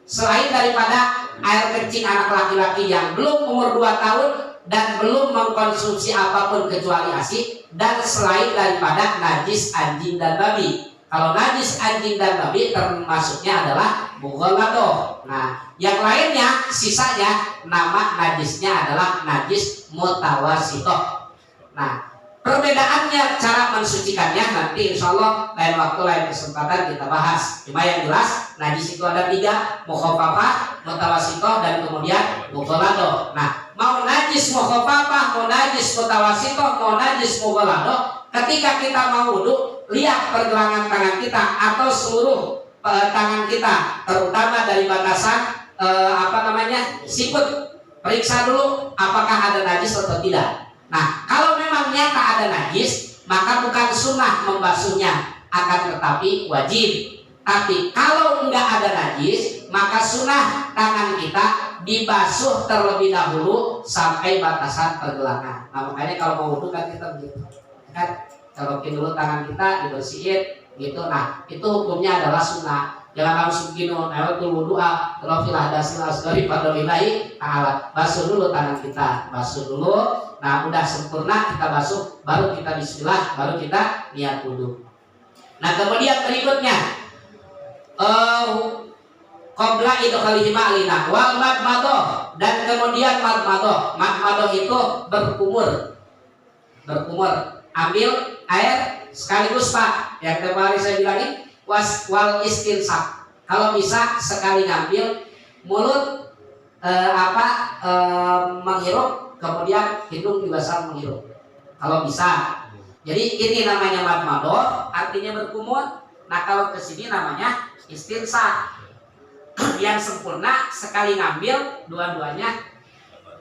Selain daripada air kencing anak laki-laki yang belum umur 2 tahun dan belum mengkonsumsi apapun kecuali ASI, dan selain daripada najis anjing dan babi. Kalau najis anjing dan babi termasuknya adalah mughaladoh. Nah, yang lainnya sisanya nama najisnya adalah najis mutawasitoh. Nah, perbedaannya cara mensucikannya nanti insya Allah lain waktu lain kesempatan kita bahas. Cuma yang jelas najis itu ada 3, mukhafafah, mutawasitoh, dan kemudian mughaladoh. Nah, mau najis mukhafafah, mau najis mutawasitoh, mau najis mughaladoh, ketika kita mau wudu, lihat pergelangan tangan kita atau seluruh tangan kita, terutama dari batasan sikut. Periksa dulu apakah ada najis atau tidak. Nah, kalau memang nyata ada najis, maka bukan sunnah membasuhnya, akan tetapi wajib. Tapi kalau enggak ada najis, maka sunnah tangan kita dibasuh terlebih dahulu sampai batasan pergelangan. Nah, makanya kalau mau wudu kan kita begitu, kan colokin dulu tangan kita, dibersihin gitu. Nah, itu hukumnya adalah sunnah. Jangan langsung gini, nawatul wudu'a rofilah dasil asgari fadlillahi ta'ala. Basuh dulu tangan kita, basuh dulu. Nah, udah sempurna kita basuh, baru kita bismillah, baru kita niat wudu. Nah, kemudian berikutnya qabla idkhalihima alina wal madmadoh, dan kemudian madmadoh. Madmadoh itu berkumur. Ambil air sekaligus Pak, yang kemarin saya bilangin wal istinsak. Kalau bisa sekali ngambil, mulut menghirup, kemudian hidung juga sama menghirup. Kalau bisa. Jadi ini namanya madmadoh, artinya berkumur. Nah, kalau kesini namanya istinsak. Yang sempurna sekali ngambil, dua-duanya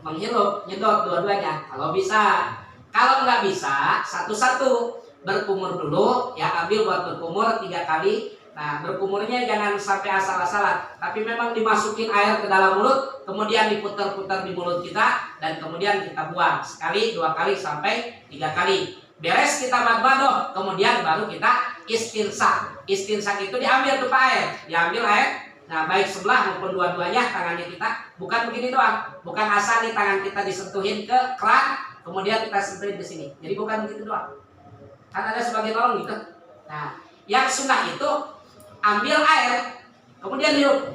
menghirup, nyedot dua-duanya. Kalau bisa. Kalau nggak bisa, satu-satu. Berkumur dulu, ya ambil buat berkumur 3 kali. Nah, berkumurnya jangan sampai asal-asalan, tapi memang dimasukin air ke dalam mulut, kemudian diputar-putar di mulut kita, dan kemudian kita buang sekali, 2 kali, sampai 3 kali. Beres kita madmadoh, kemudian baru kita istinsak. Istinsak itu diambil tuh air, diambil air. Nah, baik sebelah maupun dua-duanya tangannya kita, bukan begini doang, bukan asal nih tangan kita disentuhin ke keran, kemudian kita sentuhin ke sini. Jadi bukan begitu doang. Kan ada sebagian orang gitu. Nah, yang sunnah itu ambil air, kemudian hirup.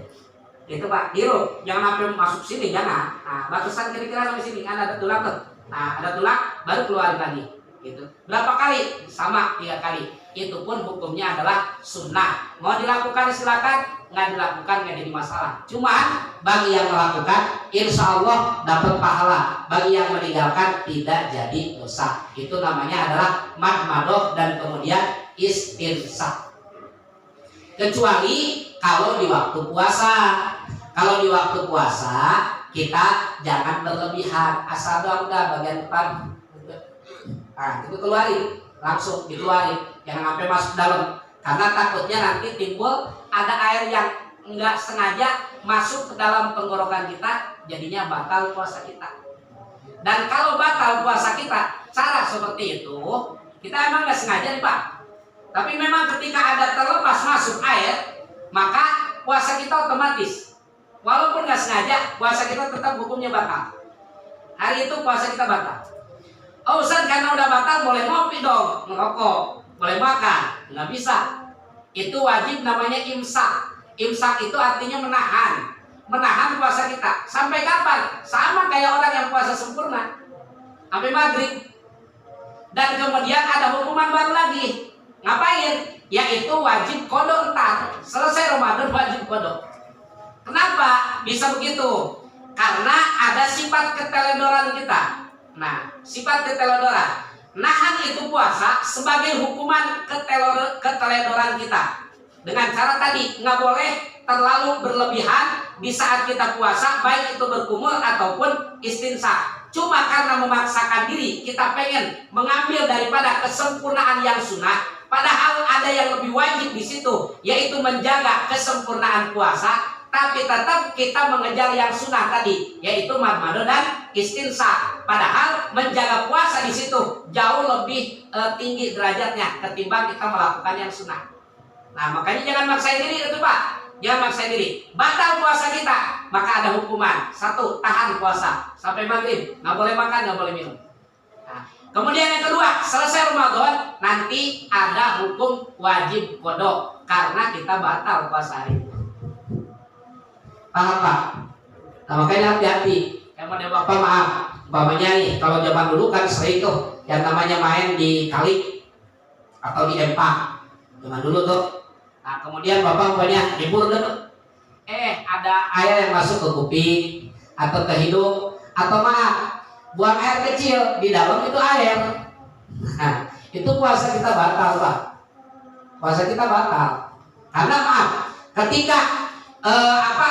Gitu Pak, hirup. Jangan sampai masuk sini, jangan. Nah, batasan kira-kira sampai sini kan ada tulang tuh. Nah, ada tulang, baru keluar lagi. Gitu. Berapa kali? Sama 3 kali. Itu pun hukumnya adalah sunnah. Mau dilakukan silakan, nggak dilakukan nggak jadi masalah. Cuma bagi yang melakukan, insya Allah dapat pahala. Bagi yang meninggalkan tidak jadi dosa. Itu namanya adalah madmadoh dan kemudian istinsak. Kecuali kalau di waktu puasa. Kalau di waktu puasa kita jangan berlebihan. Asal doang udah bagian depan. Nah, itu keluarin, langsung dikeluarin, jangan sampai masuk dalam, karena takutnya nanti timbul ada air yang enggak sengaja masuk ke dalam tenggorokan kita, jadinya batal puasa kita. Dan kalau batal puasa kita, cara seperti itu, kita emang enggak sengaja nih Pak, tapi memang ketika ada terlepas masuk air, maka puasa kita otomatis, walaupun enggak sengaja, puasa kita tetap hukumnya batal. Hari itu puasa kita batal. Oh Ustaz, karena udah batal boleh ngopi dong, merokok, boleh makan, nggak bisa. Itu wajib namanya imsak. Imsak itu artinya menahan puasa kita. Sampai kapan? Sama kayak orang yang puasa sempurna, sampai maghrib. Dan kemudian ada hukuman baru lagi. Ngapain? Yaitu wajib qodho entar. Selesai Ramadan wajib qodho. Kenapa bisa begitu? Karena ada sifat keteledoran kita. Nah, sifat keteledoran. Nahan itu puasa sebagai hukuman keteledoran kita. Dengan cara tadi, nggak boleh terlalu berlebihan di saat kita puasa, baik itu berkumur ataupun istinsa. Cuma karena memaksakan diri, kita pengen mengambil daripada kesempurnaan yang sunnah, padahal ada yang lebih wajib di situ, yaitu menjaga kesempurnaan puasa. Tapi tetap kita mengejar yang sunnah tadi, yaitu madmado dan istinsa. Padahal menjaga puasa di situ jauh lebih tinggi derajatnya ketimbang kita melakukan yang sunnah. Nah, makanya jangan maksain diri itu Pak. Jangan maksain diri. Batal puasa kita, maka ada hukuman. 1, tahan puasa sampai maghrib, nggak boleh makan, nggak boleh minum. Nah, kemudian yang kedua, selesai Ramadan nanti ada hukum wajib qada karena kita batal puasa hari itu. Paham Pak? Nah, makanya hati-hati. Yang mana Bapak maaf, umpamanya nih, kalau zaman dulu kan sering tuh yang namanya main di kali atau di empang. Zaman dulu tuh. Nah, kemudian Bapak umpamanya libur tuh. Ada air yang masuk ke kuping atau ke hidung, atau maaf, buang air kecil di dalam itu air. Nah, itu puasa kita batal Pak. Puasa kita batal. Karena maaf, ketika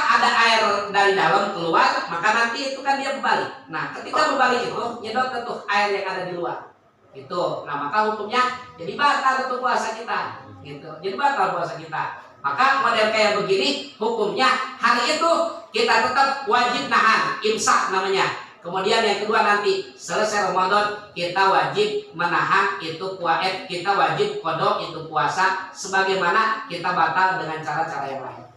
ada air dari dalam keluar, maka nanti itu kan dia berbalik. Nah, ketika berbalik itu nyedot ke tuh air yang ada di luar. Gitu. Nah, maka hukumnya jadi batal itu puasa kita. Gitu. Jadi batal puasa kita. Maka model kayak begini hukumnya hari itu kita tetap wajib nahan, imsak namanya. Kemudian yang kedua nanti selesai Ramadan kita wajib menahan itu kita wajib qada itu puasa sebagaimana kita batal dengan cara-cara yang lain.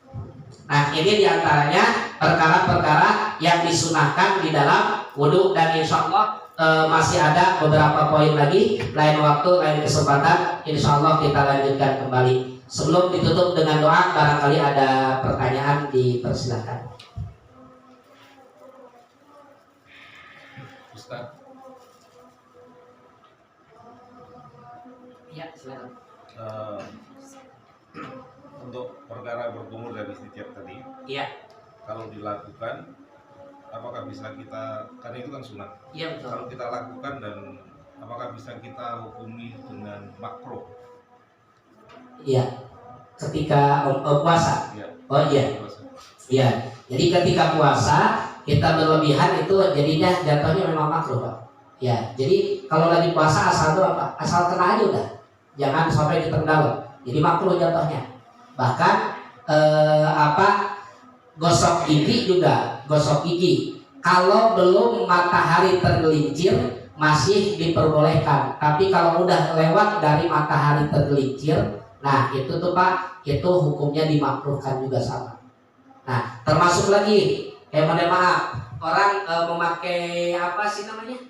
Nah, ini diantaranya perkara-perkara yang disunahkan di dalam wudhu, dan insya Allah masih ada beberapa poin lagi. Lain waktu, lain kesempatan, insya Allah kita lanjutkan kembali. Sebelum ditutup dengan doa, barangkali ada pertanyaan, dipersilakan. Ustaz. Ya, silakan. Untuk perkara berkumur dari setiap tadi, Iya. kalau dilakukan, apakah bisa kita, karena itu kan sunat. Iya betul. Kalau kita lakukan, dan apakah bisa kita hukumi dengan makruh? Iya. Ketika puasa. Ya. Oh iya. Iya. Jadi ketika puasa kita berlebihan itu jadinya jatuhnya memang makruh Pak. Ya. Jadi kalau lagi puasa asal tuh apa? Asal kena aja udah. Jangan sampai ditenggelam. Jadi makruh jatuhnya. Bahkan gosok gigi juga, gosok gigi kalau belum matahari tergelincir masih diperbolehkan. Tapi kalau udah lewat dari matahari tergelincir, nah itu tuh Pak, itu hukumnya dimakruhkan juga sama. Nah, termasuk lagi mohon maaf, orang memakai apa sih namanya,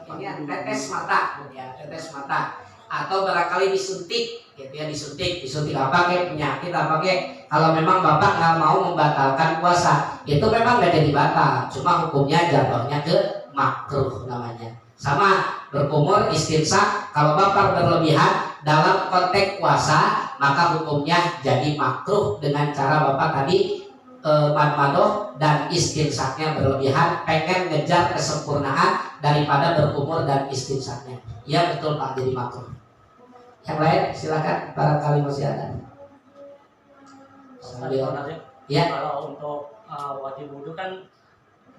ini tetes mata, ya tetes mata, atau barangkali disuntik, gitu ya, disuntik apa kayak penyakit apa kayak. Kalau memang Bapak nggak mau membatalkan puasa, itu memang nggak jadi batal, cuma hukumnya jatuhnya ke makruh namanya. Sama berkumur, istinsak, kalau Bapak berlebihan dalam konteks puasa, maka hukumnya jadi makruh dengan cara Bapak tadi madmadoh dan istinsaknya berlebihan, pengen ngejar kesempurnaan daripada berkumur dan istinsaknya. Ya betul Pak, jadi makruh. Yang lain silakan, barangkali masih ada. Ya. Kalau untuk wajib wudhu kan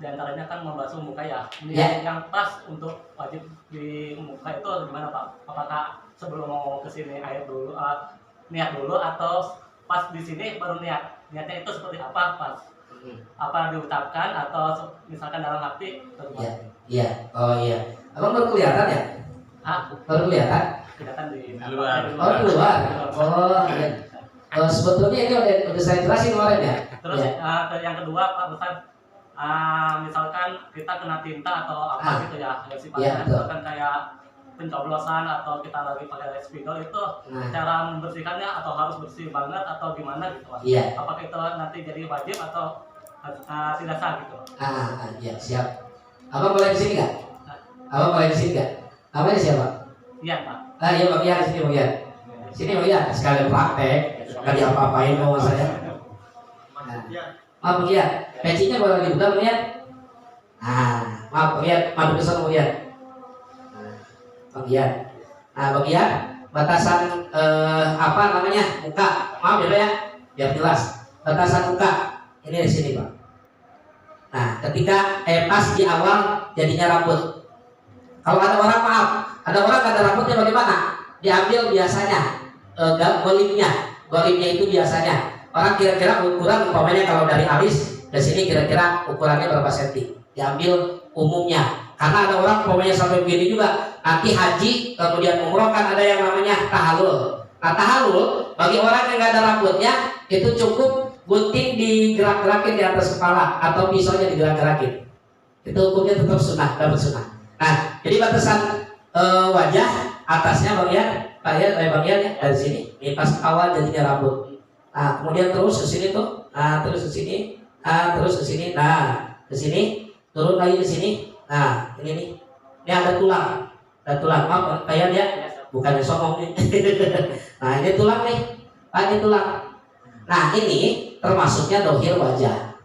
diantaranya kan membasuh muka ya. Ini Ya. yang pas untuk wajib di muka itu gimana Pak? Apakah sebelum mau ke sini air dulu, niat dulu, atau pas di sini baru niat? Niatnya itu seperti apa Pas? Apa diucapkan atau misalkan dalam hati? Iya. Oh iya. Abang baru kelihatan ya? Baru kelihatan? Kelihatan di luar. Oh di luar. Oh iya. Sebetulnya ini udah saya jelasin kemarin ya. Terus yang kedua Pak Ustaz, misalkan kita kena tinta atau apa gitu ya, sifatnya misalkan kayak pencoblosan atau kita lagi pakai spidol itu, cara membersihkannya atau harus bersih banget atau gimana gitu Pak? Iya. Apakah itu nanti jadi wajib atau tidak sah gitu? Iya siap. Abang boleh di sini nggak? Abang boleh di sini nggak? Namanya siapa? Iya Pak. Iya Bang Ian, sini Bang Ian. Sini Bang Ian, sekalian praktek. Nggak diapa-apain sama saya. Maaf Bang Ian, pecinya boleh dibuka Bang Ian? Maaf Bang Ian, madu pesan Bang Ian. bagian. Nah, bagian batasan apa namanya muka, maaf ya biar jelas. Batasan muka ini di sini Pak. Nah, ketika pas di awal jadinya rambut. Kalau ada orang maaf, ada orang ada rambutnya bagaimana? Diambil biasanya golimnya itu biasanya orang kira-kira ukuran umpamanya kalau dari alis ke sini kira-kira ukurannya berapa senti? Diambil umumnya. Karena ada orang umpamanya sampai begini juga. Nanti haji kemudian umroh kan ada yang namanya tahalul. Nah, tahalul bagi orang yang nggak ada rambutnya itu cukup gunting digerak-gerakin di atas kepala atau pisaunya digerak-gerakin. Itu hukumnya tetap sunnah, dapat sunnah. Nah, jadi batasan wajah atasnya bagian dari sini. Ini pas awal jadinya rambut. Nah, kemudian terus ke sini tuh. Nah, terus ke sini. Nah, terus ke sini. Nah, ke sini. Turun lagi ke sini. Nah, ini nih. Ini ada tulang. Ada tulang. Maaf, kayak dia bukannya songong nih. Nah, ini tulang nih. Nah, ini tulang. Nah, ini termasuknya dohir wajah.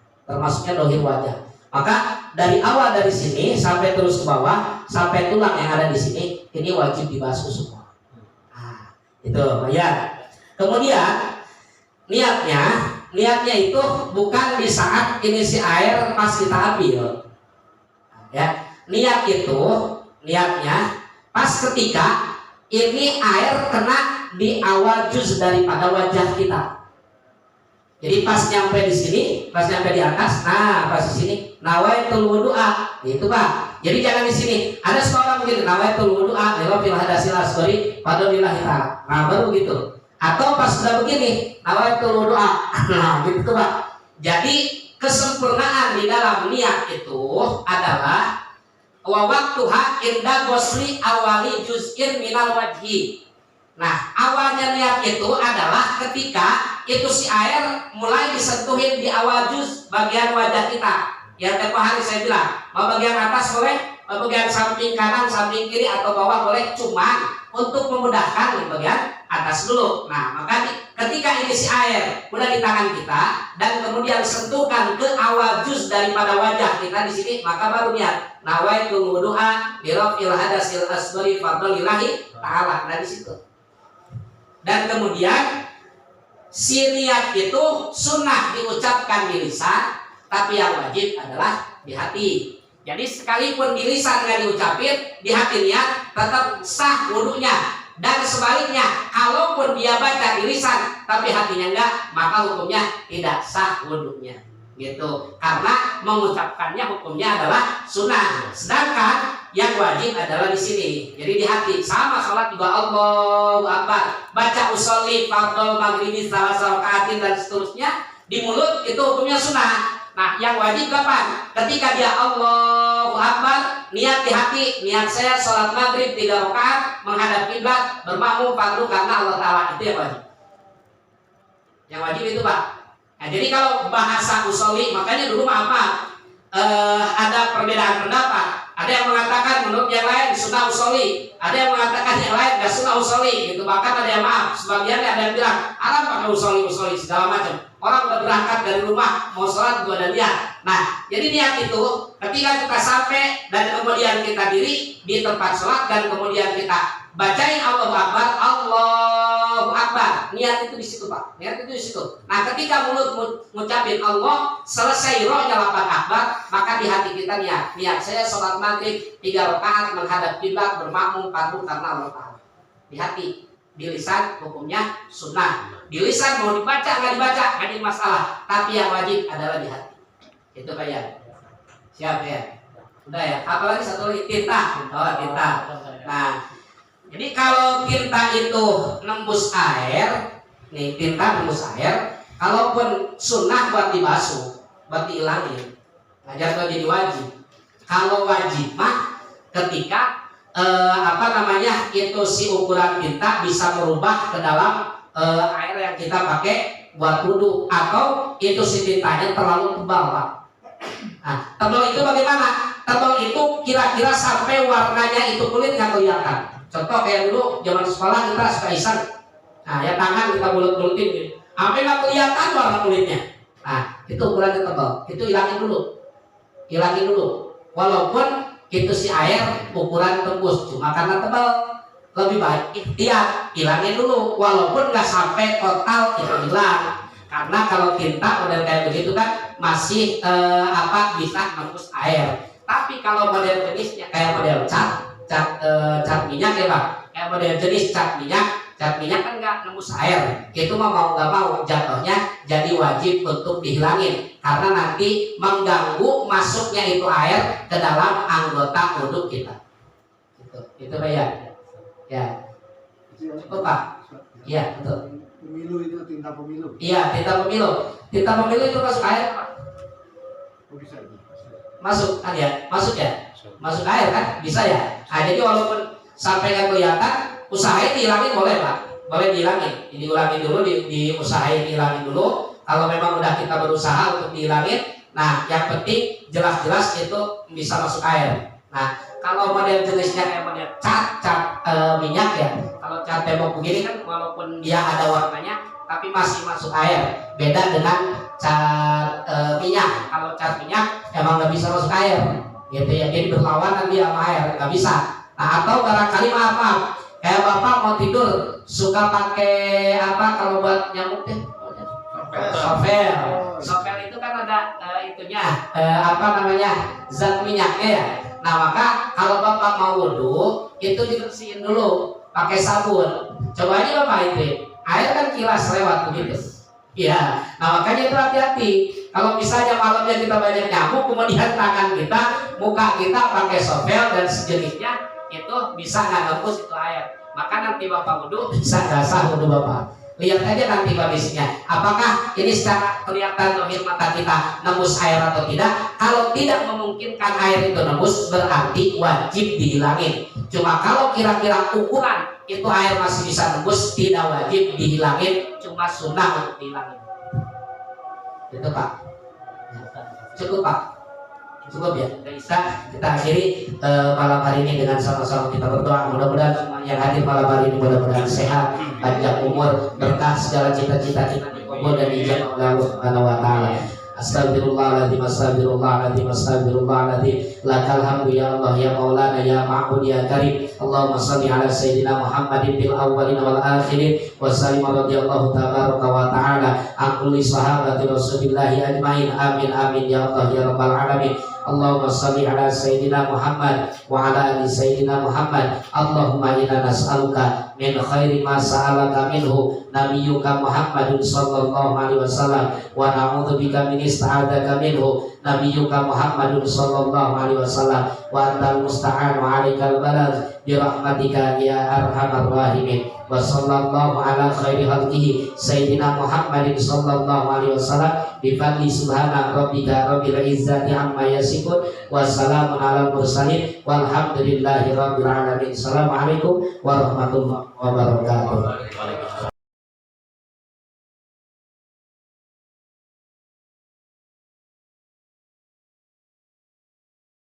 Maka dari awal dari sini sampai terus ke bawah sampai tulang yang ada di sini ini wajib dibasuh semua. Nah, itu ya. Kemudian niatnya itu bukan di saat ini si air pas kita ambil. Ya, niatnya pas ketika ini air kena di awal juz daripada wajah kita. Jadi pas nyampe di sini, pas nyampe di atas, nah pas di sini nawaitul wudu'a, itu Pak. Jadi jangan di sini. Ada seorang begitu, nawaitul wudu'a, fil hadasil asghari, fadlillahi ta'ala. Nah baru gitu. Atau pas sudah begini, nawaitul wudu'a, nah gitu Pak. Jadi kesempurnaan di dalam niat itu adalah wa waqtuha inda ghusli awali juz'in minal wajhi. Nah, awalnya niat itu adalah ketika itu si air mulai disentuhin di awal juz bagian wajah kita. Yang tempoh hari saya bilang, mau bagian atas boleh, mau bagian samping kanan, samping kiri atau bawah boleh, cuman untuk memudahkan di bagian atas dulu. Nah, maka ketika ini si air udah di tangan kita dan kemudian sentuhkan ke awal juz daripada wajah kita di sini, maka baru niat nawaitul wudu'a bi raf'il hadasil asghari fadlillahi ta'ala. Nah, di situ. Dan kemudian si niat itu sunnah diucapkan di lisan, tapi yang wajib adalah di hati. Jadi sekalipun di lisan nggak diucapin, di hati niat tetap sah wudunya. Dan sebaliknya, kalaupun dia baca di lisan tapi hatinya enggak, maka hukumnya tidak sah wudunya. Gitu. Karena mengucapkannya hukumnya adalah sunnah. Sedangkan yang wajib adalah di sini. Jadi di hati. Sama sholat juga Allahu Akbar. Baca usolli fardhu maghribi salasa rakaatin dan seterusnya. Di mulut itu hukumnya sunnah. Nah, yang wajib kapan? Ketika dia Allahu Akbar, niat di hati, niat saya sholat maghrib 3 rakaat menghadap kiblat bermakmum fardu karena Allah Ta'ala. Itu yang wajib. Yang wajib itu Pak. Nah, jadi kalau bahasa usolli, makanya dulu ada perbedaan pendapat. Ada yang mengatakan menurut yang lain sunnah usolli, ada yang mengatakan yang lain gak sunnah usolli. Gitu. Bahkan ada yang sebagian ada yang bilang alam pakai usolli segala macam. Orang udah berangkat dari rumah mau sholat gua ada niat. Nah, jadi niat itu ketika kita sampai dan kemudian kita diri di tempat sholat dan kemudian kita bacain Allahu Akbar, Allahu Akbar. Niat itu di situ Pak. Niat itu di situ. Nah, ketika mulut ngucapin Allah, selesai rohnya lapan akbar, maka di hati kita niat. Niat saya sholat maghrib 3 rakaat menghadap kiblat bermakmum fardu karena Allah Ta'ala. Di hati. Di lisan hukumnya sunnah. Di lisan mau dibaca nggak dibaca nggak jadi masalah. Tapi yang wajib adalah di hati. Itu Pak ya. Siap ya. Udah ya. Apalagi satu lagi tinta. Oh tinta. Nah. Jadi kalau tinta itu nembus air, nih tinta nembus air, kalaupun sunnah buat dibasuh, buat dihilangin, ngajar jadi wajib. Kalau wajib mah ketika itu si ukuran tinta bisa merubah ke dalam air yang kita pakai buat wudhu, atau itu si tintanya terlalu tebal Pak. Nah, tebal itu bagaimana? Tebal itu kira-kira sampai warnanya itu kulit nggak kelihatan. Contoh kayak dulu zaman sekolah kita suka iseng, nah ya tangan kita bulut-bulutin gitu, sampai nggak kelihatan warna kulitnya. Nah itu ukurannya tebal, itu hilangin dulu. Walaupun itu si air ukuran tembus, cuma karena tebal lebih baik ikhtiar hilangin dulu walaupun nggak sampai total itu hilang, karena kalau tinta model kayak begitu kan masih bisa nembus air. Tapi kalau model jenisnya kayak model cat minyak ya Pak, kayak model jenis cat minyak kan nggak nembus air, itu mau nggak mau jatuhnya jadi wajib untuk dihilangin karena nanti mengganggu masuknya itu air ke dalam anggota wudhu kita. Itu Pak ya. Ya. Cukup Pak. Iya betul. Pemilu itu tinta pemilu. Iya tinta pemilu. Tinta pemilu itu masuk air Pak. Oh, bisa itu. Masuk kan ya? Masuk ya? Masuk air kan? Bisa ya? Nah jadi walaupun sampai nggak kelihatan, usahain dihilangin boleh Pak. Boleh dihilangin. Diulangin dulu, diusahain dihilangin dulu. Kalau memang udah kita berusaha untuk dihilangin, nah yang penting jelas-jelas itu bisa masuk air. Nah kalau model jenisnya kayak model cat minyak ya, kalau cat tembok begini kan walaupun dia ada warnanya tapi masih masuk air. Beda dengan cat minyak. Kalau cat minyak emang nggak bisa masuk air, gitu ya. Jadi berlawanan dia sama air, nggak bisa. Nah atau barangkali maaf kayak bapak mau tidur suka pakai apa kalau buat nyamuk deh? Sovel. Sovel itu kan ada itunya zat minyaknya ya. Nah maka kalau bapak mau wudhu itu dibersihin dulu pakai sabun. Coba aja bapak itu air kan kilas lewat begitu. Iya. Nah makanya itu hati-hati. Kalau misalnya malamnya kita banyak nyamuk, kemudian tangan kita, muka kita pakai sovel dan sejenisnya, itu bisa nggak nembus itu air. Maka nanti bapak wudhu bisa nggak sah wudhu bapak. Lihat aja nanti kondisinya, apakah ini secara kelihatan dohir mata kita nembus air atau tidak. Kalau tidak memungkinkan air itu nembus, berarti wajib dihilangin. Cuma kalau kira-kira ukuran itu air masih bisa nembus, tidak wajib dihilangin, cuma sunnah untuk dihilangin. Itu Pak. Cukup Pak. Cukup ya. Bisa kita akhiri malam hari ini dengan sama-sama kita berdoa. Mudah-mudahan semua yang hadir malam hari ini mudah-mudahan sehat, panjang umur, berkah segala cita-cita kita dikabul dan dijabah oleh Allah Subhanahu wa taala. Astagfirullahaladzim, astagfirullahaladzim, astagfirullahaladzim. Lakal hamdu ya Allah, ya Maulana, ya Ma'bud, ya Karim. Allahumma salli ala Sayyidina Muhammadin bil awwalin wal akhirin. Wa sallim radhiyallahu tabaraka wa ta'ala an kulli sahabati Rasulillahi ajmain. Amin, amin ya Allah, ya Rabbal alamin. Allahumma salli ala Sayyidina Muhammad wa ala ali Sayyidina Muhammad. Allahumma inna nas'aluka min khairi ma sa'alaka minhu nabiyyuka Muhammadun sallallahu alaihi wasallam wa na'udzubika min ista'adzaka minhu nabiyyuka Muhammadun sallallahu alaihi wasallam wa antal musta'an wa 'alaikal balagh bi rahmatika ya arhamar rahimin. Wa sallallahu ala khairi khalqihi Sayyidina Muhammadin sallallahu alaihi wasallam bi fadli subhana rabbika rabbil izzati amma yasifun wa salamun alal mursalin walhamdulillahi rabbil alamin. Assalamualaikum warahmatullahi wabarakatuh.